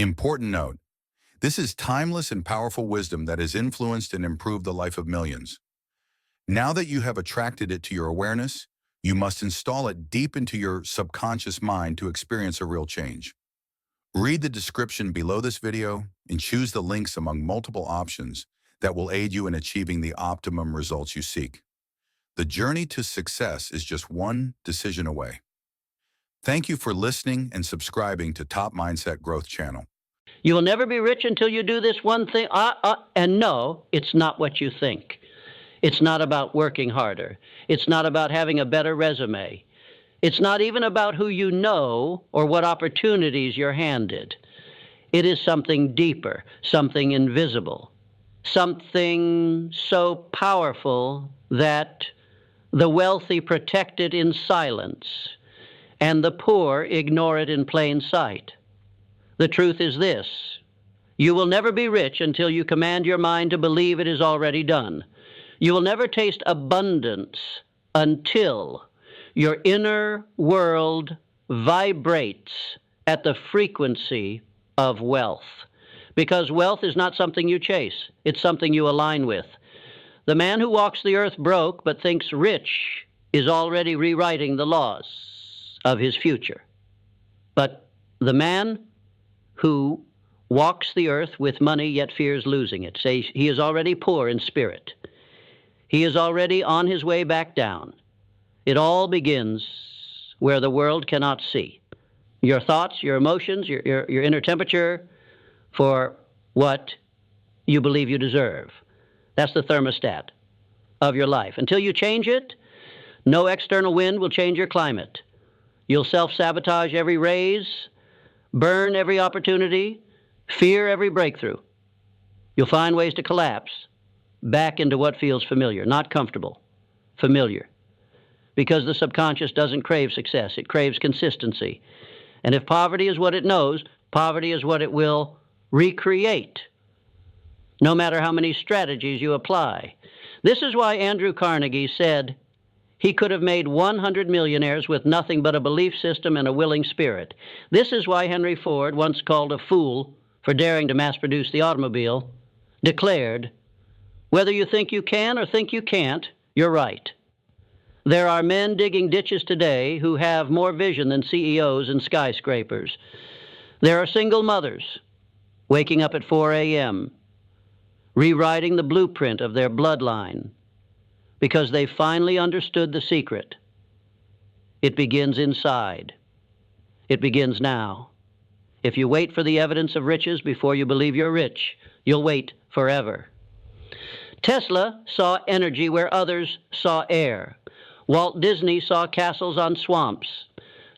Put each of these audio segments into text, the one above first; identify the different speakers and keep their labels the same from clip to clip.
Speaker 1: Important note: this is timeless and powerful wisdom that has influenced and improved the life of millions. Now that you have attracted it to your awareness, you must install it deep into your subconscious mind to experience a real change. Read the description below this video and choose the links among multiple options that will aid you in achieving the optimum results you seek. The journey to success is just one decision away. Thank you for listening and subscribing to Top Mindset Growth Channel.
Speaker 2: You will never be rich until you do this one thing. And no, it's not what you think. It's not about working harder. It's not about having a better resume. It's not even about who you know or what opportunities you're handed. It is something deeper, something invisible, something so powerful that the wealthy protect it in silence and the poor ignore it in plain sight. The truth is this: you will never be rich until you command your mind to believe it is already done. You will never taste abundance until your inner world vibrates at the frequency of wealth. Because wealth is not something you chase, it's something you align with. The man who walks the earth broke but thinks rich is already rewriting the laws of his future. But the man who walks the earth with money yet fears losing it, say he is already poor in spirit. He is already on his way back down. It all begins where the world cannot see. Your thoughts, your emotions, your inner temperature for what you believe you deserve. That's the thermostat of your life. Until you change it, no external wind will change your climate. You'll self-sabotage every raise, burn every opportunity, fear every breakthrough. You'll find ways to collapse back into what feels familiar, not comfortable, familiar. Because the subconscious doesn't crave success, it craves consistency. And if poverty is what it knows, poverty is what it will recreate, no matter how many strategies you apply. This is why Andrew Carnegie said he could have made 100 millionaires with nothing but a belief system and a willing spirit. This is why Henry Ford, once called a fool for daring to mass-produce the automobile, declared, "Whether you think you can or think you can't, you're right." There are men digging ditches today who have more vision than CEOs and skyscrapers. There are single mothers waking up at 4 a.m., rewriting the blueprint of their bloodline because they finally understood the secret. It begins inside. It begins now. If you wait for the evidence of riches before you believe you're rich, you'll wait forever. Tesla saw energy where others saw air. Walt Disney saw castles on swamps.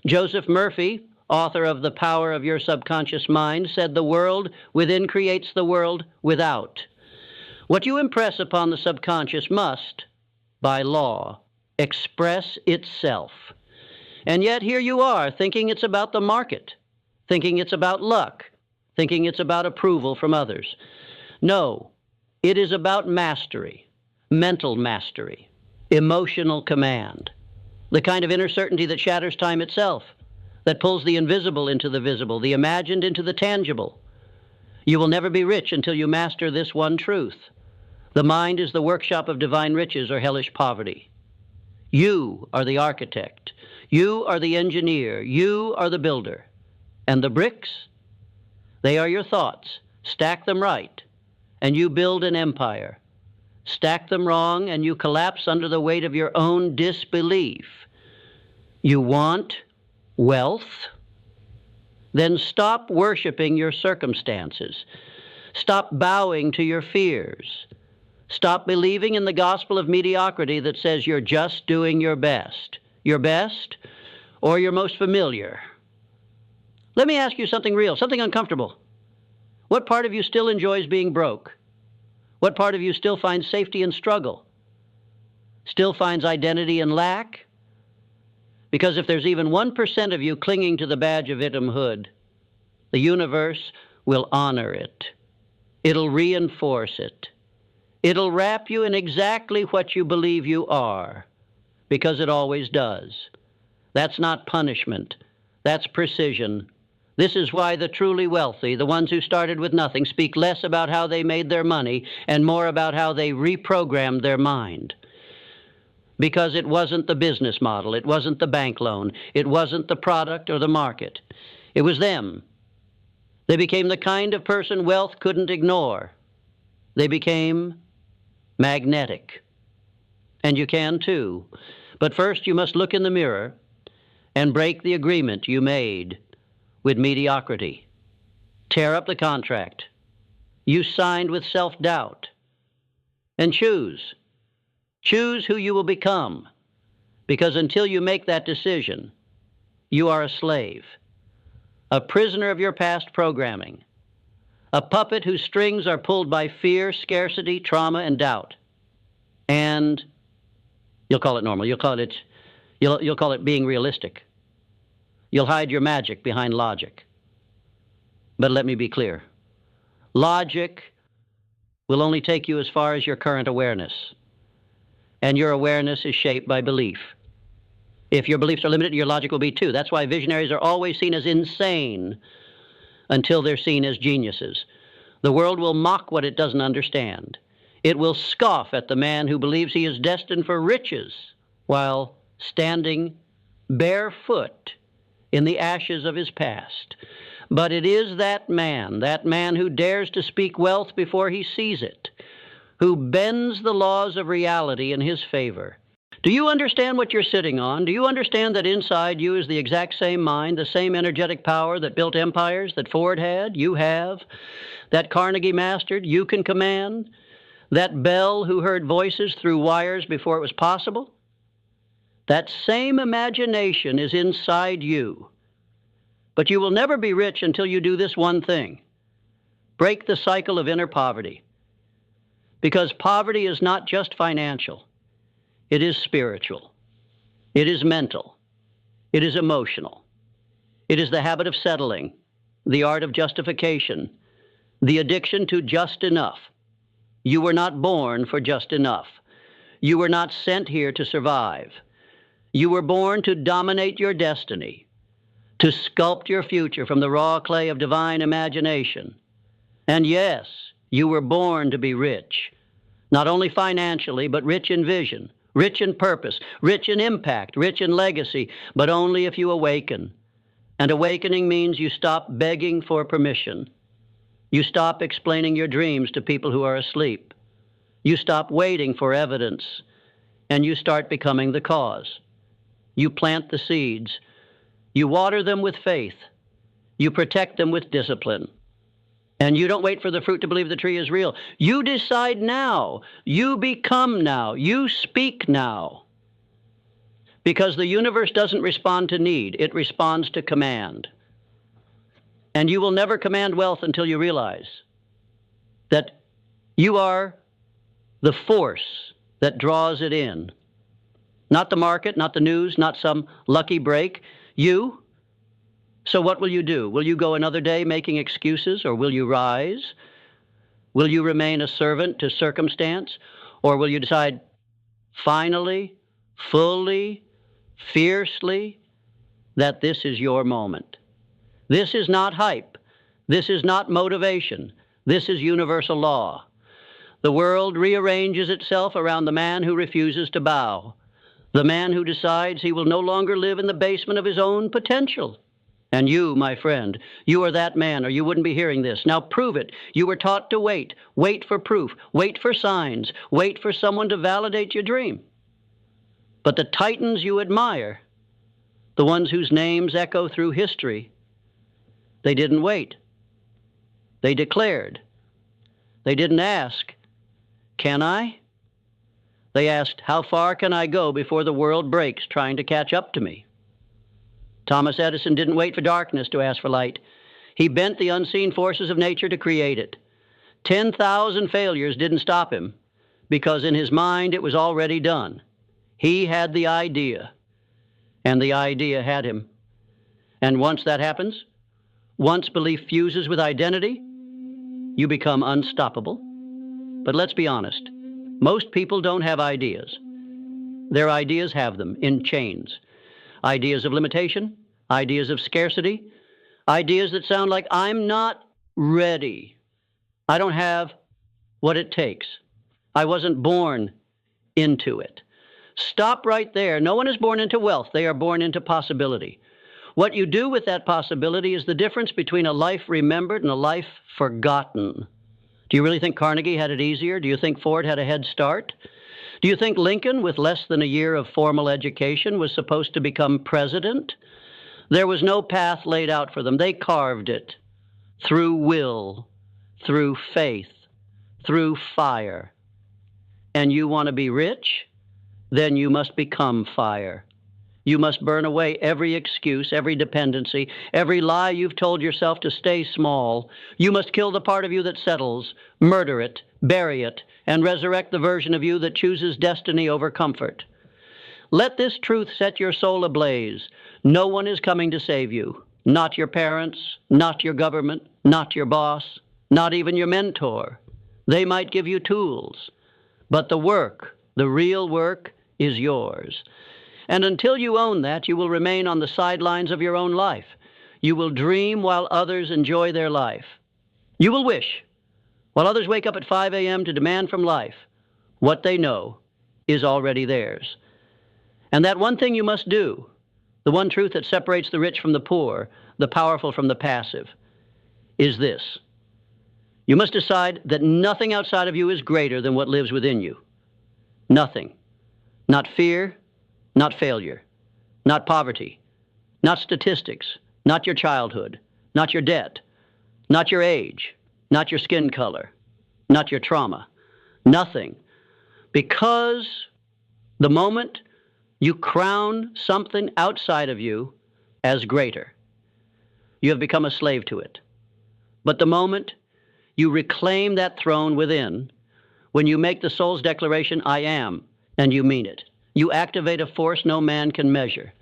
Speaker 2: Joseph Murphy, author of The Power of Your Subconscious Mind, said the world within creates the world without. What you impress upon the subconscious must, by law, express itself. And yet here you are, thinking it's about the market, thinking it's about luck, thinking it's about approval from others. No, it is about mastery, mental mastery, emotional command, the kind of inner certainty that shatters time itself, that pulls the invisible into the visible, the imagined into the tangible. You will never be rich until you master this one truth. The mind is the workshop of divine riches or hellish poverty. You are the architect. You are the engineer. You are the builder. And the bricks? They are your thoughts. Stack them right, and you build an empire. Stack them wrong, and you collapse under the weight of your own disbelief. You want wealth? Then stop worshiping your circumstances. Stop bowing to your fears. Stop believing in the gospel of mediocrity that says you're just doing your best. Your best or your most familiar. Let me ask you something real, something uncomfortable. What part of you still enjoys being broke? What part of you still finds safety in struggle? Still finds identity in lack? Because if there's even 1% of you clinging to the badge of victimhood, the universe will honor it. It'll reinforce it. It'll wrap you in exactly what you believe you are, because it always does. That's not punishment. That's precision. This is why the truly wealthy, the ones who started with nothing, speak less about how they made their money and more about how they reprogrammed their mind. Because it wasn't the business model, it wasn't the bank loan, it wasn't the product or the market. It was them. They became the kind of person wealth couldn't ignore. They became magnetic. And you can too. But first you must look in the mirror and break the agreement you made with mediocrity. Tear up the contract you signed with self-doubt and choose. Choose who you will become, because until you make that decision, you are a slave, a prisoner of your past programming, a puppet whose strings are pulled by fear, scarcity, trauma, and doubt. And you'll call it normal. You'll call it being realistic. You'll hide your magic behind logic. But let me be clear. Logic will only take you as far as your current awareness. And your awareness is shaped by belief. If your beliefs are limited, your logic will be too. That's why visionaries are always seen as insane until they're seen as geniuses. The world will mock what it doesn't understand. It will scoff at the man who believes he is destined for riches while standing barefoot in the ashes of his past. But it is that man who dares to speak wealth before he sees it, who bends the laws of reality in his favor. Do you understand what you're sitting on? Do you understand that inside you is the exact same mind, the same energetic power that built empires that Ford had, you have, that Carnegie mastered, you can command, that Bell who heard voices through wires before it was possible? That same imagination is inside you. But you will never be rich until you do this one thing: break the cycle of inner poverty. Because poverty is not just financial. It is spiritual. It is mental. It is emotional. It is the habit of settling, the art of justification, the addiction to just enough. You were not born for just enough. You were not sent here to survive. You were born to dominate your destiny, to sculpt your future from the raw clay of divine imagination. And yes, you were born to be rich, not only financially, but rich in vision, rich in purpose, rich in impact, rich in legacy, but only if you awaken. And awakening means you stop begging for permission. You stop explaining your dreams to people who are asleep. You stop waiting for evidence, and you start becoming the cause. You plant the seeds. You water them with faith. You protect them with discipline. And you don't wait for the fruit to believe the tree is real. You decide now. You become now. You speak now. Because the universe doesn't respond to need. It responds to command. And you will never command wealth until you realize that you are the force that draws it in. Not the market, not the news, not some lucky break. You. So what will you do? Will you go another day making excuses, or will you rise? Will you remain a servant to circumstance? Or will you decide finally, fully, fiercely that this is your moment? This is not hype. This is not motivation. This is universal law. The world rearranges itself around the man who refuses to bow, the man who decides he will no longer live in the basement of his own potential. And you, my friend, you are that man, or you wouldn't be hearing this. Now prove it. You were taught to wait. Wait for proof. Wait for signs. Wait for someone to validate your dream. But the titans you admire, the ones whose names echo through history, they didn't wait. They declared. They didn't ask, can I? They asked, how far can I go before the world breaks trying to catch up to me? Thomas Edison didn't wait for darkness to ask for light. He bent the unseen forces of nature to create it. 10,000 failures didn't stop him, because in his mind it was already done. He had the idea, and the idea had him. And once that happens, once belief fuses with identity, you become unstoppable. But let's be honest, most people don't have ideas. Their ideas have them in chains. Ideas of limitation, ideas of scarcity, Ideas that sound like, I'm not ready. I don't have what it takes. I wasn't born into it. Stop right there. No one is born into wealth. They are born into possibility. What you do with that possibility is the difference between a life remembered and a life forgotten. Do you really think Carnegie had it easier? Do you think Ford had a head start? Do you think Lincoln, with less than a year of formal education, was supposed to become president? There was no path laid out for them. They carved it through will, through faith, through fire. And you want to be rich? Then you must become fire. You must burn away every excuse, every dependency, every lie you've told yourself to stay small. You must kill the part of you that settles, murder it, bury it, and resurrect the version of you that chooses destiny over comfort. Let this truth set your soul ablaze. No one is coming to save you. Not your parents, not your government, not your boss, not even your mentor. They might give you tools, but the work, the real work, is yours. And until you own that, you will remain on the sidelines of your own life. You will dream while others enjoy their life. You will wish, while others wake up at 5 a.m. to demand from life, what they know is already theirs. And that one thing you must do, the one truth that separates the rich from the poor, the powerful from the passive, is this. You must decide that nothing outside of you is greater than what lives within you. Nothing. Not fear, not failure, not poverty, not statistics, not your childhood, not your debt, not your age, not your skin color, not your trauma. Nothing. Because the moment you crown something outside of you as greater, you have become a slave to it. But the moment you reclaim that throne within, when you make the soul's declaration, I am, and you mean it, you activate a force no man can measure.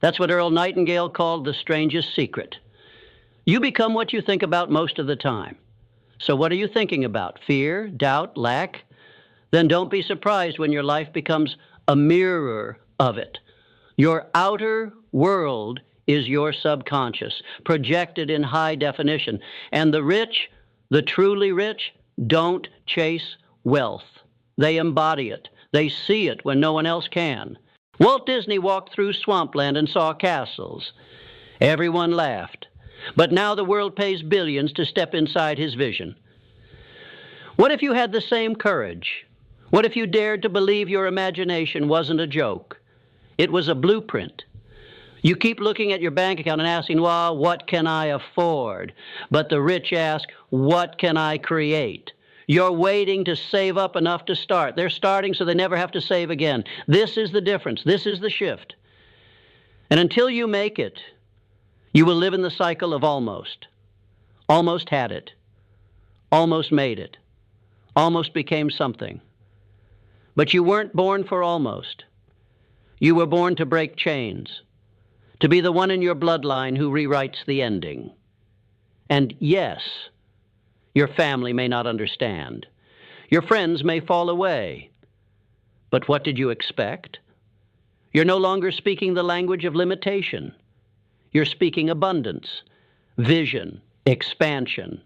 Speaker 2: That's what Earl Nightingale called the strangest secret. You become what you think about most of the time. So what are you thinking about? Fear, doubt, lack? Then don't be surprised when your life becomes a mirror of it. Your outer world is your subconscious, projected in high definition. And the rich, the truly rich, don't chase wealth. They embody it. They see it when no one else can. Walt Disney walked through swampland and saw castles. Everyone laughed. But now the world pays billions to step inside his vision. What if you had the same courage? What if you dared to believe your imagination wasn't a joke? It was a blueprint. You keep looking at your bank account and asking, well, what can I afford? But the rich ask, what can I create? You're waiting to save up enough to start. They're starting so they never have to save again. This is the difference. This is the shift. And until you make it, you will live in the cycle of almost. Almost had it. Almost made it. Almost became something. But you weren't born for almost. You were born to break chains, to be the one in your bloodline who rewrites the ending. And yes, your family may not understand. Your friends may fall away. But what did you expect? You're no longer speaking the language of limitation. You're speaking abundance, vision, expansion.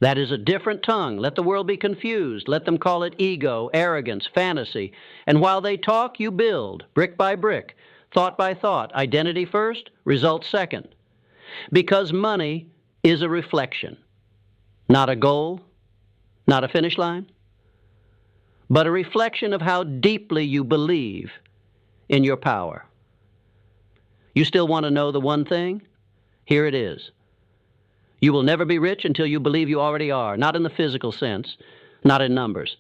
Speaker 2: That is a different tongue. Let the world be confused. Let them call it ego, arrogance, fantasy. And while they talk, you build, brick by brick, thought by thought, identity first, results second. Because money is a reflection. Not a goal, not a finish line, but a reflection of how deeply you believe in your power. You still want to know the one thing? Here it is. You will never be rich until you believe you already are, not in the physical sense, not in numbers,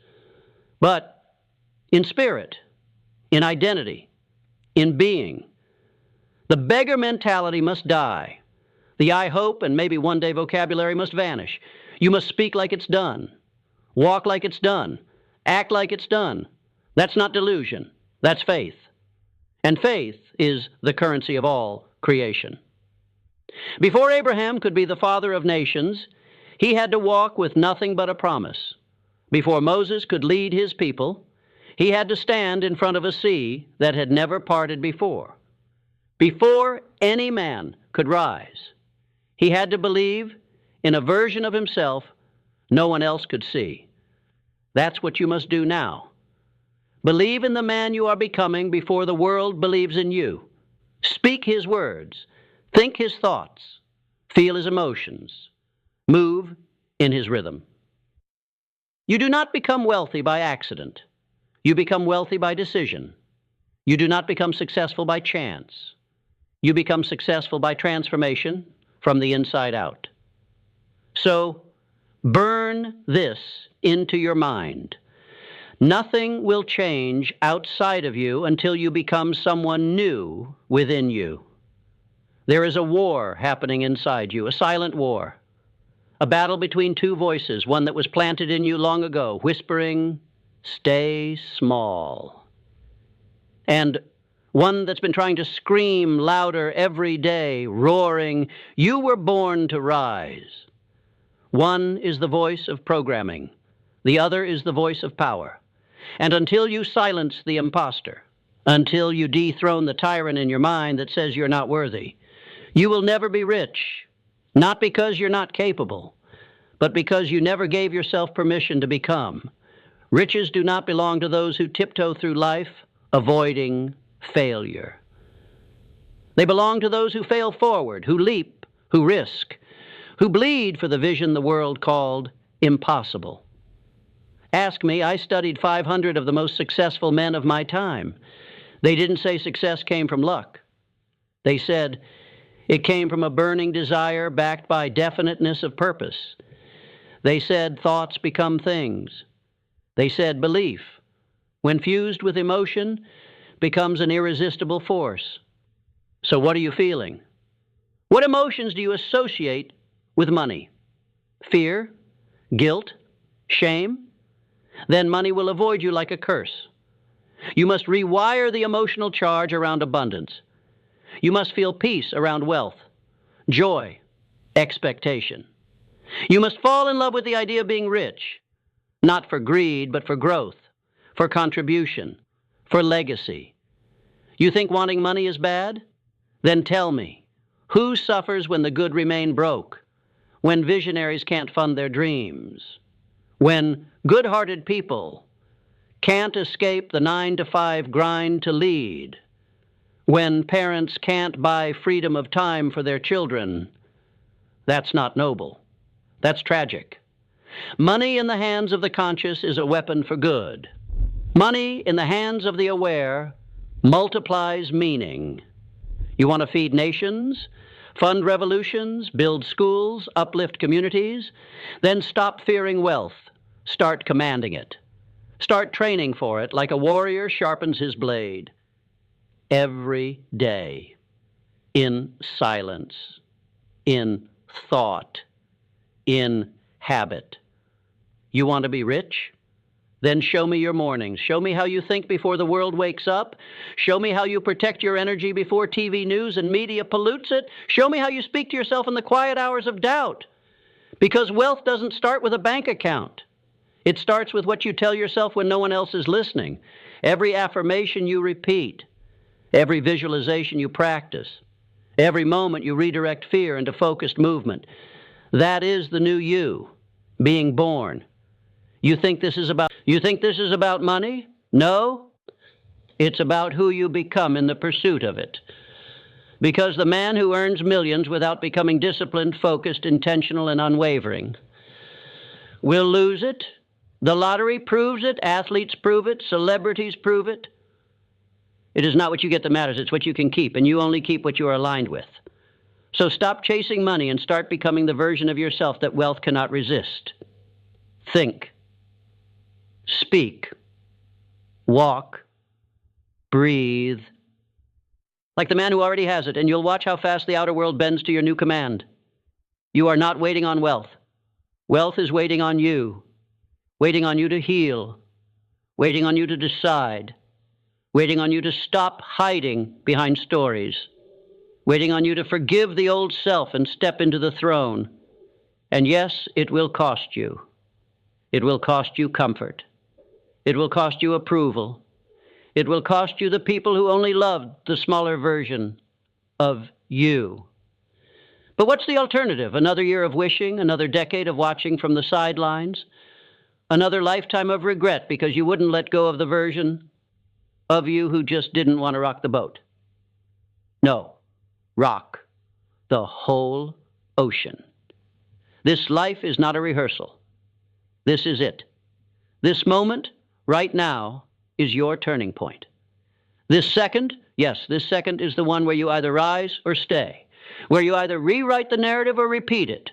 Speaker 2: but in spirit, in identity, in being. The beggar mentality must die. The I hope and maybe one day vocabulary must vanish. You must speak like it's done, walk like it's done, act like it's done. That's not delusion. That's faith. And faith is the currency of all creation. Before Abraham could be the father of nations, he had to walk with nothing but a promise. Before Moses could lead his people, he had to stand in front of a sea that had never parted before. Before any man could rise, He had to believe in a version of himself no one else could see. That's what you must do now. Believe in the man you are becoming before the world believes in you. Speak his words, think his thoughts, feel his emotions, move in his rhythm. You do not become wealthy by accident. You become wealthy by decision. You do not become successful by chance. You become successful by transformation from the inside out. So, burn this into your mind. Nothing will change outside of you until you become someone new within you. There is a war happening inside you, a silent war. A battle between two voices, one that was planted in you long ago, whispering, "Stay small." And one that's been trying to scream louder every day, roaring, "You were born to rise." One is the voice of programming. The other is the voice of power. And until you silence the imposter, until you dethrone the tyrant in your mind that says you're not worthy, you will never be rich, not because you're not capable, but because you never gave yourself permission to become. Riches do not belong to those who tiptoe through life, avoiding failure. They belong to those who fail forward, who leap, who risk, who bleed for the vision the world called impossible. Ask me, I studied 500 of the most successful men of my time. They didn't say success came from luck. They said it came from a burning desire backed by definiteness of purpose. They said thoughts become things. They said belief, when fused with emotion, becomes an irresistible force. So what are you feeling? What emotions do you associate with money? Fear? Guilt? Shame? Then money will avoid you like a curse. You must rewire the emotional charge around abundance. You must feel peace around wealth, joy, expectation. You must fall in love with the idea of being rich, not for greed, but for growth, for contribution, for legacy. You think wanting money is bad? Then tell me, who suffers when the good remain broke, when visionaries can't fund their dreams, when good-hearted people can't escape the 9-to-5 grind to lead, when parents can't buy freedom of time for their children? That's not noble. That's tragic. Money in the hands of the conscious is a weapon for good. Money in the hands of the aware multiplies meaning. You want to feed nations, fund revolutions, build schools, uplift communities? Then stop fearing wealth. Start commanding it. Start training for it like a warrior sharpens his blade. Every day, in silence, in thought, in habit. You want to be rich? Then show me your mornings. Show me how you think before the world wakes up. Show me how you protect your energy before TV news and media pollutes it. Show me how you speak to yourself in the quiet hours of doubt. Because wealth doesn't start with a bank account. It starts with what you tell yourself when no one else is listening. Every affirmation you repeat, every visualization you practice, every moment you redirect fear into focused movement. That is the new you, being born. You think this is about money? No. It's about who you become in the pursuit of it. Because the man who earns millions without becoming disciplined, focused, intentional, and unwavering will lose it. The lottery proves it, athletes prove it, celebrities prove it. It is not what you get that matters, it's what you can keep, and you only keep what you are aligned with. So stop chasing money and start becoming the version of yourself that wealth cannot resist. Think, speak, walk, breathe, like the man who already has it, and you'll watch how fast the outer world bends to your new command. You are not waiting on wealth. Wealth is waiting on you to heal, waiting on you to decide, waiting on you to stop hiding behind stories, waiting on you to forgive the old self and step into the throne. And yes, it will cost you. It will cost you comfort. It will cost you approval. It will cost you the people who only loved the smaller version of you. But what's the alternative? Another year of wishing, another decade of watching from the sidelines, another lifetime of regret because you wouldn't let go of the version of you who just didn't want to rock the boat. No, rock the whole ocean. This life is not a rehearsal. This is it. This moment, right now, is your turning point. This second, yes, this second is the one where you either rise or stay, where you either rewrite the narrative or repeat it.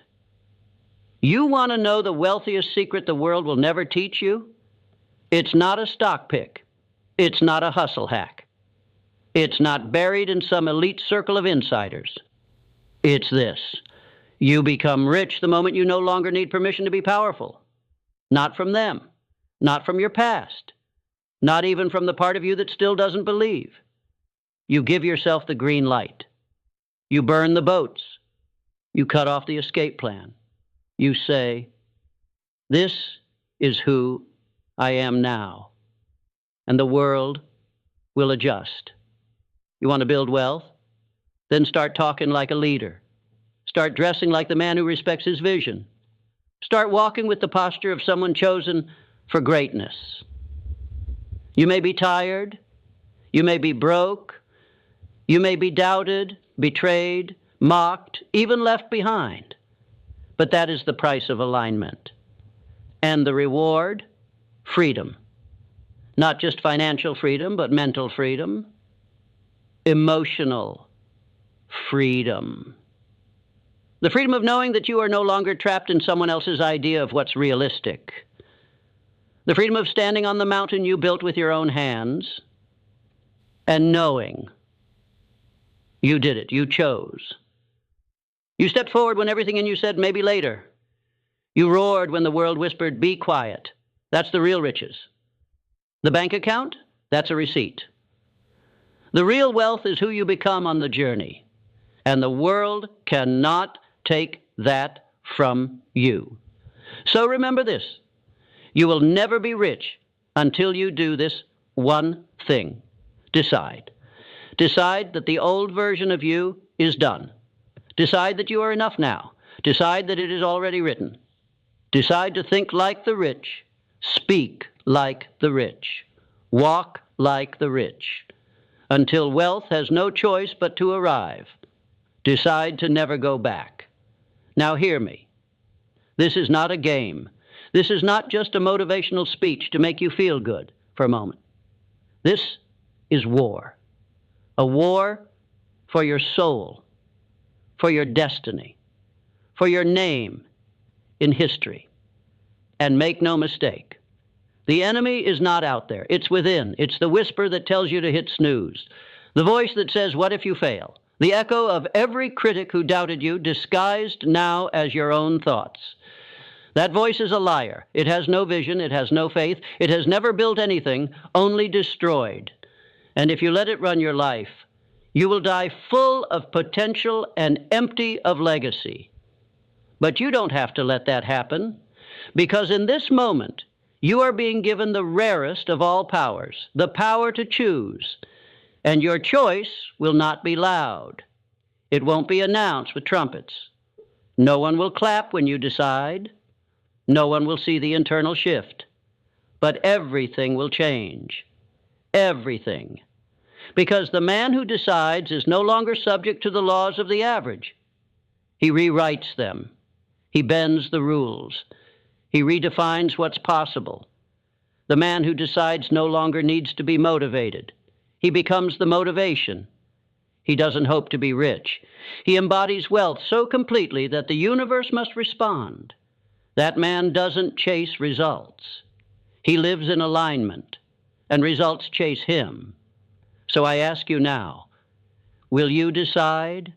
Speaker 2: You want to know the wealthiest secret the world will never teach you? It's not a stock pick. It's not a hustle hack. It's not buried in some elite circle of insiders. It's this. You become rich the moment you no longer need permission to be powerful. Not from them. Not from your past. Not even from the part of you that still doesn't believe. You give yourself the green light. You burn the boats. You cut off the escape plan. You say, this is who I am now. And the world will adjust. You want to build wealth? Then start talking like a leader. Start dressing like the man who respects his vision. Start walking with the posture of someone chosen for greatness. You may be tired. You may be broke. You may be doubted, betrayed, mocked, even left behind. But that is the price of alignment. And the reward? Freedom. Not just financial freedom, but mental freedom. Emotional freedom. The freedom of knowing that you are no longer trapped in someone else's idea of what's realistic. The freedom of standing on the mountain you built with your own hands and knowing you did it, you chose. You stepped forward when everything in you said, maybe later. You roared when the world whispered, be quiet. That's the real riches. The bank account? That's a receipt. The real wealth is who you become on the journey, and the world cannot take that from you. So remember this. You will never be rich until you do this one thing. Decide. Decide that the old version of you is done. Decide that you are enough now. Decide that it is already written. Decide to think like the rich, speak like the rich, walk like the rich, until wealth has no choice but to arrive. Decide to never go back. Now hear me. This is not a game. This is not just a motivational speech to make you feel good for a moment. This is war. A war for your soul, for your destiny, for your name in history. And make no mistake, the enemy is not out there. It's within. It's the whisper that tells you to hit snooze. The voice that says, what if you fail? The echo of every critic who doubted you, disguised now as your own thoughts. That voice is a liar. It has no vision. It has no faith. It has never built anything, only destroyed. And if you let it run your life, you will die full of potential and empty of legacy. But you don't have to let that happen, because in this moment, you are being given the rarest of all powers, the power to choose. And your choice will not be loud. It won't be announced with trumpets. No one will clap when you decide. No one will see the internal shift. But everything will change. Everything. Because the man who decides is no longer subject to the laws of the average. He rewrites them. He bends the rules. He redefines what's possible. The man who decides no longer needs to be motivated. He becomes the motivation. He doesn't hope to be rich. He embodies wealth so completely that the universe must respond. That man doesn't chase results. He lives in alignment, and results chase him. So I ask you now, will you decide?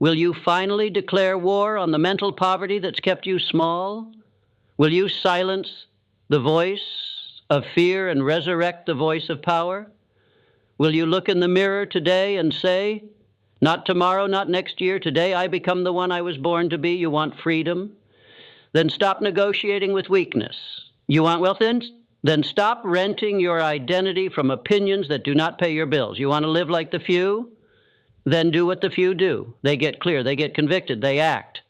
Speaker 2: Will you finally declare war on the mental poverty that's kept you small? Will you silence the voice of fear and resurrect the voice of power? Will you look in the mirror today and say, not tomorrow, not next year, today I become the one I was born to be? You want freedom? Then stop negotiating with weakness. You want wealth? Then stop renting your identity from opinions that do not pay your bills. You want to live like the few? then do what the few do. They get clear, they get convicted, they act.